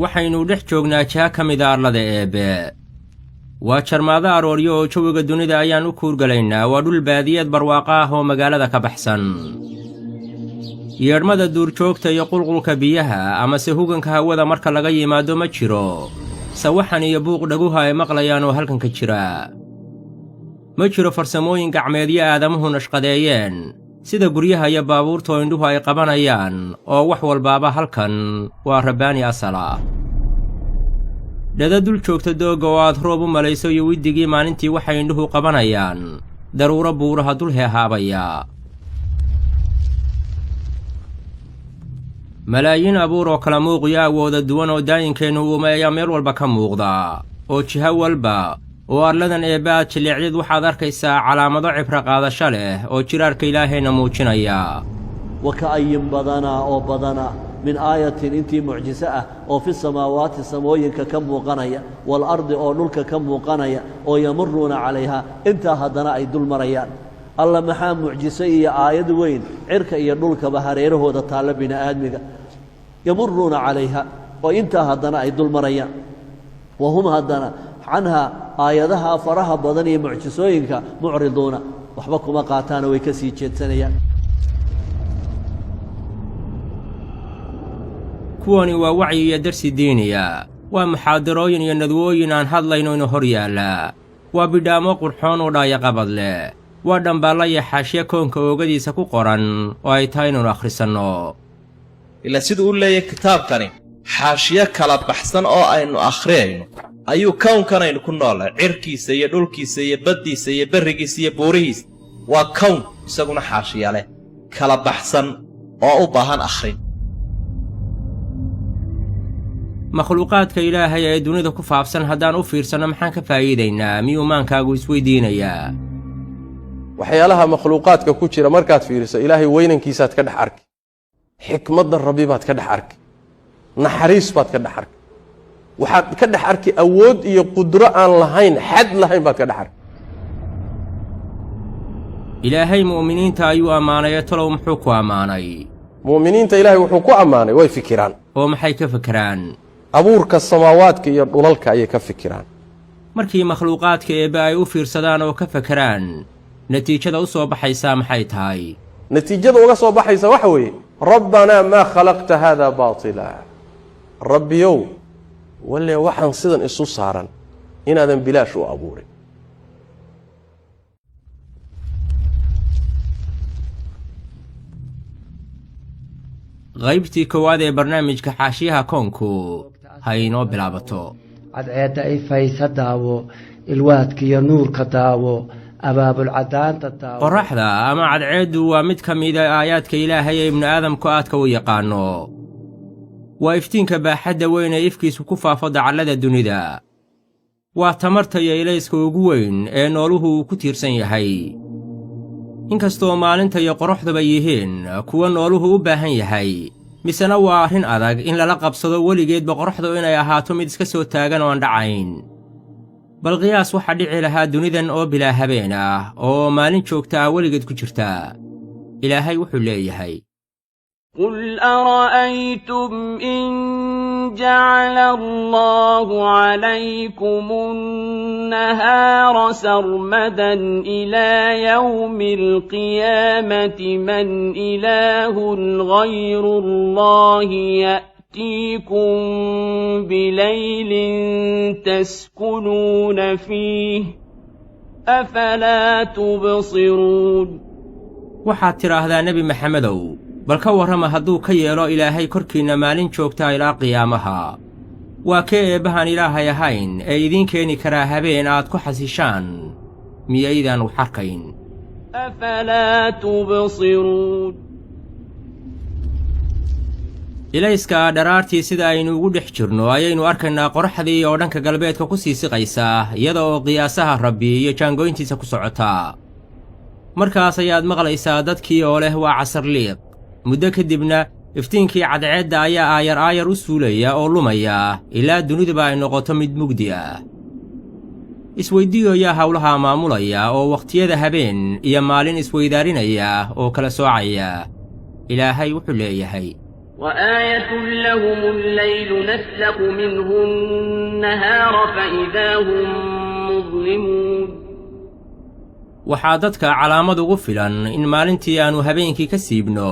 waxaynu dhex joognaa jiha ka mid a arlada eebbe. waa jarmaado arooryo oo jawiga dunida ayaan u kuurgalaynaa. waa dhul baadiyeed barwaaqo ah oo magaalada ka baxsan. yeedhmada duurjoogta iyo qulqulka biyaha amase huganka hawada marka laga yimaado ma jiro sawaxan iyo buuq dhaguha ay maqlayaan oo halkan ka jira. ma jiro farsamooyin gacmeedyo aadamuhu nashqadeeyeen sida guryaha iyo baabuurta oo indhuhu ay qabanayaan oo wax walbaaba halkan waa rabbaani asala. dhada dul joogta doogga oo aad roob u malayso iyo widdigii maalintii waxay indhuhu qabanayaan daruuro buuraha dul heehaabaya. malaayiin abuur oo kala muuqiyo awooda duwan oo daayinkeennu uume ayaa meel walba ka muuqda oo jiho walba oo arladan eebbe aad jilleecyad waxaad arkaysaa calaamado cibro qaadasho leh oo jiraarka ilaahayna muujinaya. waka'ayin badanaa oo badana min aayatin intii mucjiso ah oo fi samaawaati samooyinka ka muuqanaya waalardi oo dhulka ka muuqanaya oo yamuruuna calayhaa intaa haddana ay dul marayaan. alla maxaa mucjiso iyo aayad weyn cirka iyo dhulkaba hareerahooda taalla bini'aadmiga yamuruuna calayha oo intaa haddana ay dul marayaan. wa hum haddana canhaa aayadaha faraha badan iyo mucjisooyinka mucriduuna waxba kuma qaataana way ka sii jeedsanayaan. kuwani waa wacyi iyo darsi diiniya. waa muxaadarooyin iyo nadwooyin aan hadlayno inu hor yaalla. waa bidhaamo qurxoon oo dhaayaqabad leh. waa dhambaalla iyo xaashye koonka oogadiisa ku qoran oo ay tahay inaynu akhrisanno. ilaa siduu u leeyahay kitaabkani xaashiyo kala baxsan oo aynu akhriyayno ayuu kownkanaynu ku noolnahay. cirkiisa iyo dhulkiisa iyo baddiisa iyo berrigiisa iyo buurihiisa waa kown isaguna xaashiya leh kala baxsan oo u baahan akhrin. makhluuqaadka ilaahay ee dunida ku faafsan haddaan u fiirsanno maxaan ka faa'iidaynaa miyuu maankaagu isweydiinayaa. waxyaalaha makhluuqaadka ku jira markaad fiiriso ilaahay weynankiisaad ka dhex arki, xikmadda rabbi baad ka dhex arki, naxariis baad ka dhex arki, waxaad ka dhex arki awood iyo qudro aan lahayn xad lahayn baad ka dhex arki. ilaahay mu'miniinta ayuu ammaanay talow muxuu ku ammaanay? mu'miniinta ilaahay wuxuu ku ammaanay way fikiraan. oo maxay ka fikiraan? abuurka samaawaadka iyo dhulalka ayay ka fikiraan. markii makhluuqaadka eebbe ay u fiirsadaan oo ka fakeraan natiijada u soo baxaysaa maxay tahay? natiijada uga soo baxaysa waxa weeye rabbanaa maa khalaqta haadaa baatila. rabbiyow walle waxaan sidan isu saaran inaadan bilaash u abuurin. qaybtii koowaad ee barnaamijka xaashiyaha koonku ha inoo bilaabato. cadceedda ifaysa daawo, ilwaadka iyo nuurka daawo, abaabulcadaanta daawo. qorraxda ama cadceeddu waa mid ka mida aayaadka ilaahay ee ibnu aadamku aadka u yaqaanno. waa iftiinka baaxadda weyn ee ifkiisu ku faafo dacallada dunida. waa tamarta iyo ilayska ugu weyn ee nooluhu uu ku tiirsan yahay. inkastoo maalinta iyo qorraxduba yihiin kuwa nooluhu u baahan yahay, misena waa arrin adag in lala qabsado weligeedba qorraxdu inay ahaato mid iska soo taagan oo aan dhacayn. bal qiyaas waxaa dhici lahaa dunidan oo bilaa habeen ah oo maalin joogta ah weligeed ku jirta. ilaahay wuxuu leeyahay: قل أرأيتم إن جعل الله عليكم النهار سرمدا إلى يوم القيامة من إله غير الله يأتيكم بليل تسكنون فيه أفلا تبصرون. waxaad tidhaahdaa nebi maxamedow, bal ka warrama hadduu ka yeelo ilaahay korkiinna maalin joogtaa ilaa qiyaamaha. waa kee eebbahaan ilaahay ahayn ee idiin keeni karaa habeen aad ku xasishaan miyaydaan wax arkayn? afalaa tubsiruun. ilayska dharaartii sida aynu ugu dhex jirno ayaynu arkaynaa qorraxdii oo dhanka galbeedka ku sii siqaysa iyada oo qiyaasaha rabbi iyo jaangooyntiisa ku socota. markaas ayaad maqlaysaa dadkii oo leh waa casarliiq. muddo kadibna iftiinkii cadceedda ayaa aayar aayar u suulaya oo lumaya ilaa duniduba ay noqoto mid mugdi ah. isweyddiiyo yaa hawlaha maamulaya oo wakhtiyada habeen iyo maalin isweydaarinaya oo kala soocaya. ilaahay wuxuu leeyahay: وآية لهم الليل نسلخ منه النهار فإذا هم مظلمون waxaa dadka calaamad ugu filan in maalintii aanu habeenkii ka siibno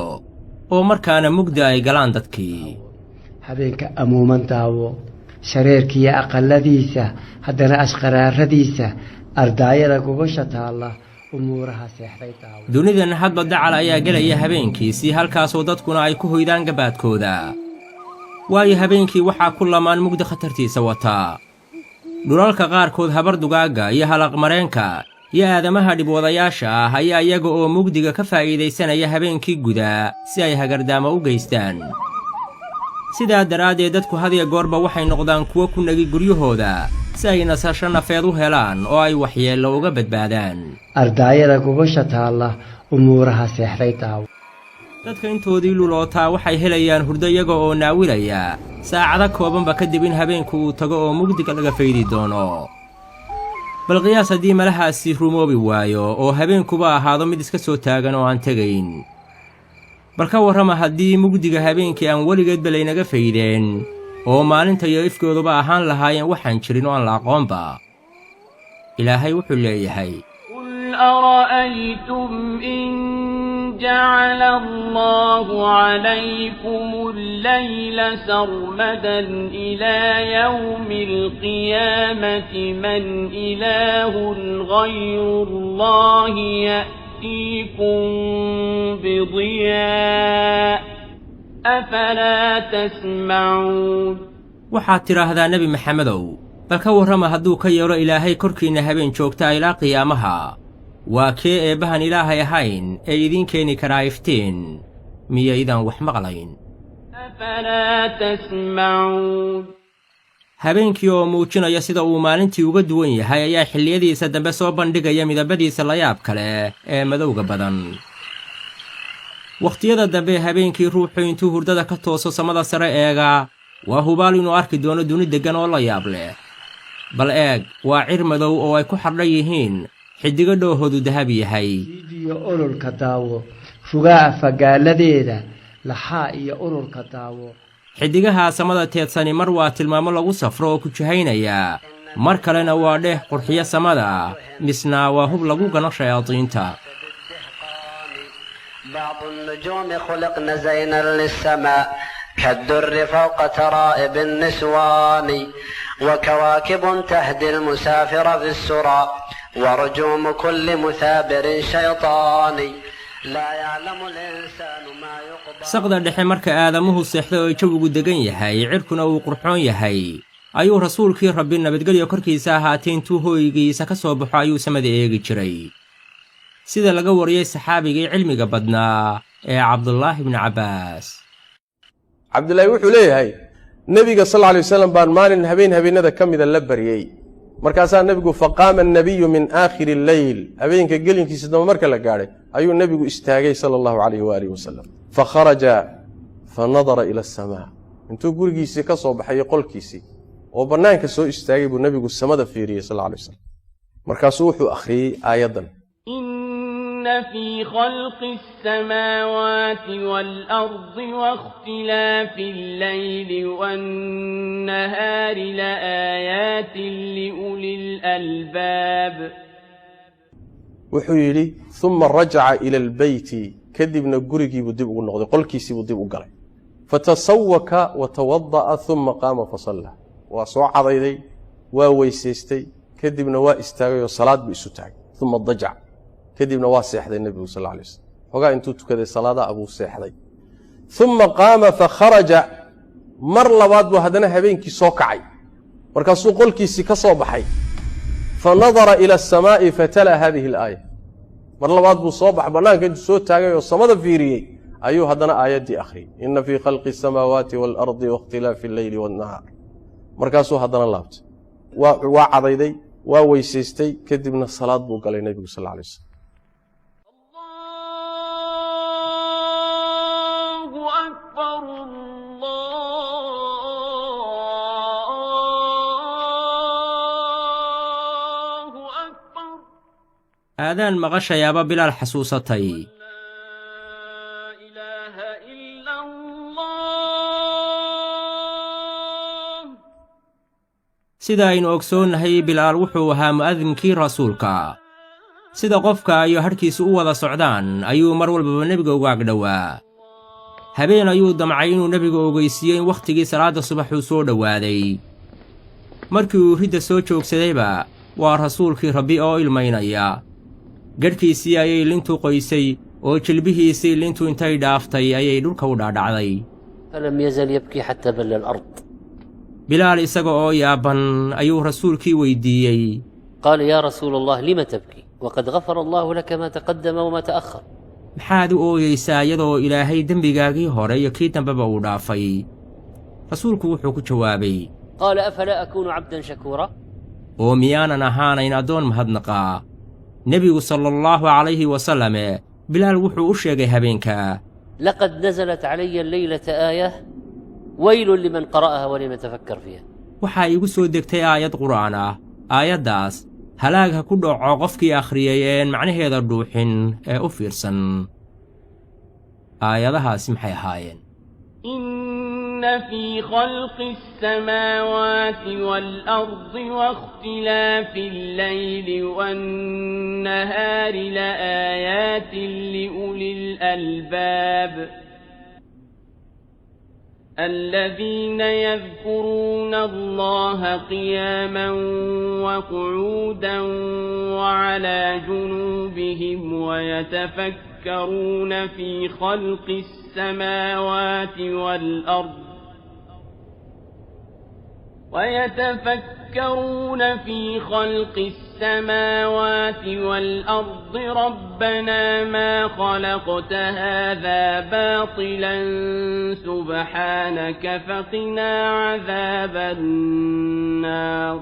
oo markaana mugdi ay galaan dadkii habeenka amuuman daawo shareerkiiyo aqalladiisa haddana ashqaraaradiisa ardaayada gogosha taalla umuuraha seexday daawo dunidan hadba dacal ayaa gelaya habeenkiisii halkaasoo dadkuna ay ku hoydaan gabaadkooda waayo habeenkii waxaa ku lamaan mugdi khatartiisa wataa dhulalka qaarkood habar dugaagga iyo halaqmareenka iyo aadamaha dhibwadayaasha ah ayaa iyaga oo mugdiga ka faa'iidaysanaya habeenkii gudaa si ay hagardaamo u geystaan sidaa daraaddeed dadku hadiya goorba waxay noqdaan kuwo ku nagi guryahooda si ay nasasho nafeed u helaan oo ay waxyeello uga badbaadaan ardaayada gogosha taalla umuuraha seexday daawo dadka intoodii lulootaa waxay helayaan hurdo iyaga oo naawilaya saacado koobanba kadib in habeenku uu tago oo mugdiga laga faydi doono bal qiyaas haddii malahaasi rumoobi waayo oo habeenkuba ahaado mid iska soo taagan oo aan tegayn bal ka warrama haddii mugdiga habeenkii aan weligeedba laynaga faydeen oo maalinta iyo ifkooduba ahaan lahaayeen waxaan jirin oo aan la aqoonba ilaahay wuxuu leeyahay قل أرأيتم إن جعل الله عليكم الليل سرمدا إلى يوم القيامة من إله غير الله يأتيكم بضياء أفلا تسمعون waxaad tidhaahdaa nebi maxamedow bal ka warrama hadduu ka yeedho ilaahay korkiinna habeen joogta ilaa qiyaamaha waa kee eebbahan ilaahay ahayn ee idiin keeni karaa iftiin miyaydaan wax maqlayn أفلا تسمعون habeenkii oo muujinaya sida uu maalintii uga duwan yahay ayaa xilliyadiisa dambe soo bandhigaya midabadiisa layaab kale ee madowga badan wakhtiyada dambe habeenkii ruuxu intuu hurdada ka tooso samada sare eega waa hubaal inuu arki doono duni deggan oo la yaab leh bal eeg waa cir madow oo ay ku xardhan yihiin xiddigo dhoohoodu dahab yahay iyo ololka daawo fugaa fagaaladeeda laxaa iyo ololka daawo xiddigaha samada teedsani mar waa tilmaamo lagu safro oo ku jihaynaya mar kalena waa dheeh qurxiyo samada misna waa hub lagu gano shayaadiinta بعض النجوم خلقن زينا للسماء كالدر فوق ترائب النسوان وكواكب تهدي المسافر في السرى ورجوم كل مثابر شيطاني لا يعلم الإنسان ما يقضى saqda dhexe marka aadamuhu seexday oo jawigu degan yahay cirkuna uu qurxoon yahay ayuu rasuulkii rabbi nabadgelyo korkiisa ahaatee intuu hooygiisa ka soo baxo ayuu samada eegi jiray sida laga wariyey saxaabigii cilmiga badnaa ee cabdulaahi bni cabbaas cabdillaahi wuxuu leeyahay nebiga sal lla alay wasalam baan maalin habeenada ka mida la baryey markaasaa nebigu faqaama annabiyu min aakhiri alleyl habeenka gelinkiisa dambe marka la gaadhay ayuu nebigu istaagay sala allahu calayh waaalih wasalam fakharaja fanadara ila asamaa intuu gurigiisii ka soo baxayo qolkiisii oo bannaanka soo istaagay buu nebigu samada fiiriyey sal alla alay wasalam markaasuu wuxuu akhriyey aayaddan إن في خلق السماوات والأرض واختلاف الليل والنهار لآيات لأولي الألباب wuxuu yidhi uma rajaca ila albeyti kadibna gurigiibuu dib ugu noqday qolkiisiibuu dib u galay fatasawaka watawada'a uma qaama fasalla waa soo cadayday waa weysaystay kadibna waa istaagay oo salaad buu isu taagay uma dajac kadibna waa seexday nebigu sal alay waslm xogaa intuu tukaday salaadaha buu seexday uma qaama fakharaja mar labaad buu haddana habeenkii soo kacay markaasuu qolkiisii ka soo baxay fanadara ila asamaa'i fatala hadihi alaaya mar labaad buu soo bax bannaanka intuu soo taagay oo samada fiiriyey ayuu haddana aayaddii akhriyey ina fii khalqi asamaawaati waalardi waاkhtilaafi alleyli waannahaar markaasuu haddana laabtay waa cadayday waa weysaystay kadibna salaad buu galay nebigu sal alay waslm aadaan maqashayaaba bilaal xasuusatay لا إله إلا الله sida aynu ogsoonnahay bilaal wuxuu ahaa mu'adinkii rasuulka sida qofka iyo hadhkiisu u wada socdaan ayuu mar walbaba nebiga uga agdhowaa habeen ayuu damcay inuu nebiga ogeysiiyo in wakhtigii salaadda subaxuu soo dhowaaday markii uu ridda soo joogsadayba waa rasuulkii rabbi oo ilmaynaya gadhkiisii ayay lintu qoysay oo jilbihiisii lintu intay dhaaftay ayay dhulka u dhaadhacday falam yazal yabkii xataa balla alard bilaal isaga oo yaaban ayuu rasuulkii weyddiiyey qaala yaa rasuula allah lima tabkii waqad gafara allaahu laka maa taqaddama wamaa ta'ahar maxaad u ooyaysaa iyadoo ilaahay dembigaagii hore iyo kii dambeba uu dhaafay rasuulku wuxuu ku jawaabay qaala afalaa akuunu cabdan shakuura oo miyaanan ahaanayn addoon mahadnaqaa nebigu sala allaahu calayhi wasalame bilaal wuxuu u sheegay habeenka laqad nasalat calaya alleylata aayah waylun liman qara'aha waliman tafakkar fiiha waxaa iigu soo degtay aayad qur'aan ah aayaddaas halaag ha ku dhaco qofkii akhriyay een macnaheeda dhuuxin ee u fiirsan aayadahaasi maxay ahaayeen inna fii khalqi الsamaawaati wal-ardi waاkhtilaafi al-layli wan-nahaari la'aayaatin li'ulil albaab الذين يذكرون الله قياما وقعودا وعلى جنوبهم ويتفكرون في خلق السماوات والأرض ربنا ما خلقت هذا باطلا سبحانك فقنا عذاب النار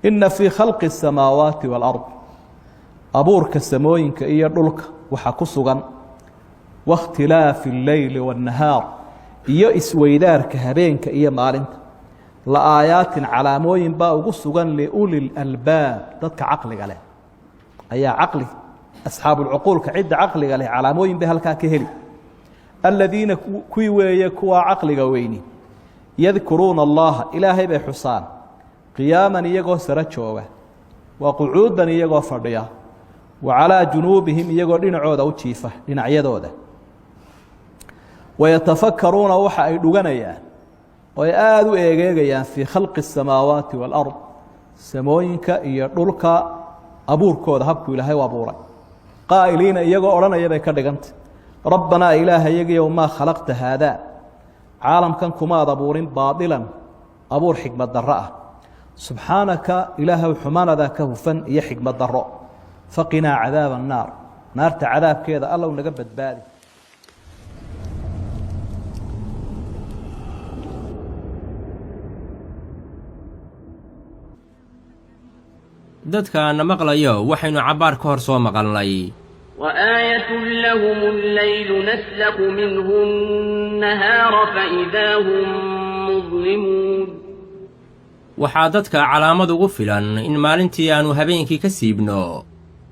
إن في خلق السماوات والأرض أبورك السموينك إيا دولك وحكسوغا واختلاف الليل والنهار إيا إسويدارك هبينك إيا مالنت لآيات على موين باوغو سوغان لأولي الألباب ذاتك عقلي عليه أي عقلي أصحاب العقول كعد عقلي عليه على موين بهالكا كهلي الذين كوي كوا عقلي ويني يذكرون الله إلهي بحسان قياما يغو سرچوغا وقعودا يغو فرديا وعلى جنوبهم يغو دينعودا وجيفه دينعيدودا ويتفكرون وحا اي دوغانيان way aad u eegeegayaan fii khalqi الsamaawaati wاlard samooyinka iyo dhulka abuurkooda habku ilaahay u abuuray qaa'iliina iyagoo odhanaya bay ka dhigantay rabbanaa ilaahayagiyow maa khalaqta haadaa caalamkan kumaad abuurin baadilan abuur xikmad darro ah subxaanaka ilaahow xumaanadaa ka hufan iyo xikmad darro faqinaa cadaaba annaar naarta cadaabkeeda allow naga badbaadi dadka na maqlayo waxaynu cabbaar ka hor soo maqalnay وآية لهم الليل نسلخ منه النهار فإذا هم مظلمون waxaa dadka calaamad ugu filan in maalintii aannu habeenkii ka siibno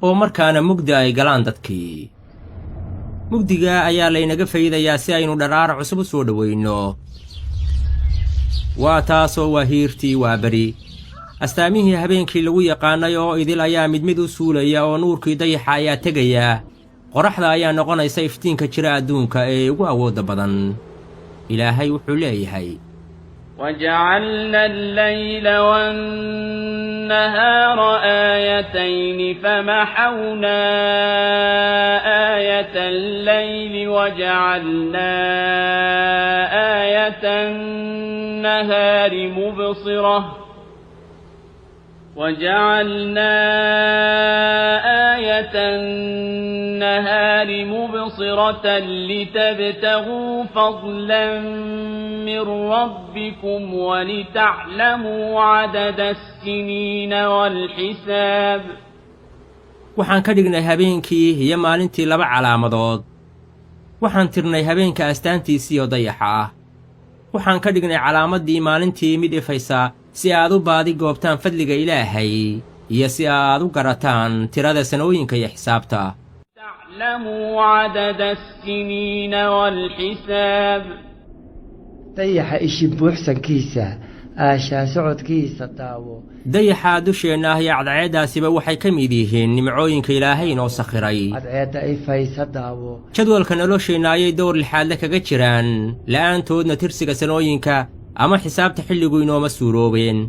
oo markaana mugdi ay galaan dadkii mugdiga ayaa laynaga faydayaa si aynu dharaar cusub u soo dhowayno waa taasoo waa hiirtii waa beri astaamihii habeenkii lagu yaqaannay oo idil ayaa mid mid u suulaya oo nuurkii dayaxa ayaa tegaya qoraxda ayaa noqonaysa iftiinka jira adduunka ee ugu awoodda badan ilaahay wuxuu leeyahay وجعلنا الليل والنهار آيتين فمحونا آية الليل وجعلنا آية النهار مبصرة وجعلنا آية النهار مبصرة لتبتغوا فضلا من ربكم ولتعلموا عدد السنين والحساب waxaan ka dhignay habeenkii iyo maalintii laba calaamadood waxaan tirnay habeenka astaantiisiiyo dayaxa ah waxaan ka dhignay calaamaddii maalintii mid ifaysa si aad u baadi goobtaan fadliga ilaahay iyo si aad u garataan tirada sanooyinka iyo xisaabta تعلموا عدد السنين والحساب dayaxa ishi buuxsankiisa aashaa socodkiisa daawo dayaxa dusheenna ah iyo cadceeddaasiba waxay ka mid yihiin nimcooyinka ilaahay inoo sakhiray cadceedda ifaysa daawo jadwalka nolosheenna ayay dowr lixaadle kaga jiraan la'aantoodna tirsiga sanooyinka ama xisaabta xilligu inooma suuroobeen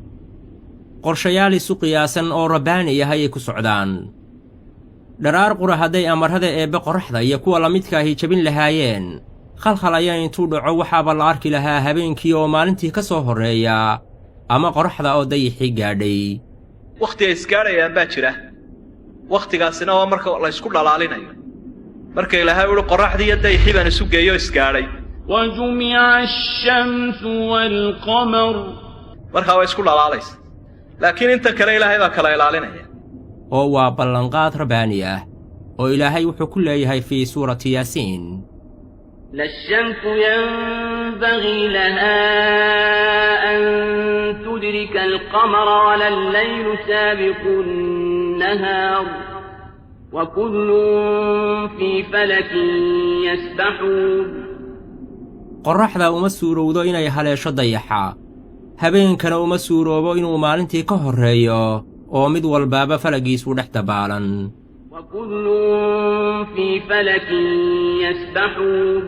qorshayaal isu qiyaasan oo rabbaani ah ayay ku socdaan dharaar qura hadday amarrada eebbe qorraxda iyo kuwa la midkaahi jebin lahaayeen khalkhal ayaa intuu dhaco waxaaba la arki lahaa habeenkii oo maalintii ka soo horreeya ama qorraxda oo dayixii gaadhay wakhti ay isgaadhayaan baa jira wakhtigaasina waa marka la ysku dhalaalinayo marka ilaahay uhi qorraxdii iyo dayixii baan isu geeyo isgaadhay وجمع الشمس والقمر markaa waa isku dhalaalaysa laakiin inta kale ilaahay baa kala ilaalinaya oo waa ballanqaad rabbaani ah oo ilaahay wuxuu ku leeyahay fii suurati yaasiin لا الشمس ينبغي لها أن تدرك القمر ولا الليل سابق النهار وكل في فلك يسبحون qorraxda uma suurowdo inay haleesho dayaxa habeenkana uma suuroobo inuu maalintii ka horreeyo oo mid walbaaba falagiisu dhex dabaalan وكل في فلك يسبحون